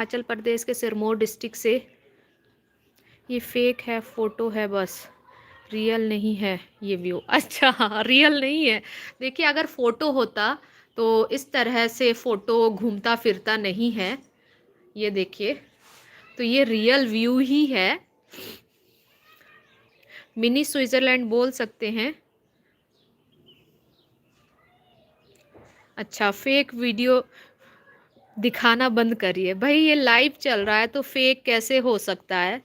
हिमाचल प्रदेश के सिरमौर डिस्ट्रिक्ट से। ये फेक है, फोटो है बस, रियल नहीं है ये व्यू। अच्छा हाँ, रियल नहीं है। देखिए अगर फोटो होता तो इस तरह से फोटो घूमता फिरता नहीं है। ये देखिए, तो ये रियल व्यू ही है। मिनी स्विट्जरलैंड बोल सकते हैं। अच्छा, फेक वीडियो दिखाना बंद करिए भाई, ये लाइव चल रहा है तो फेक कैसे हो सकता है।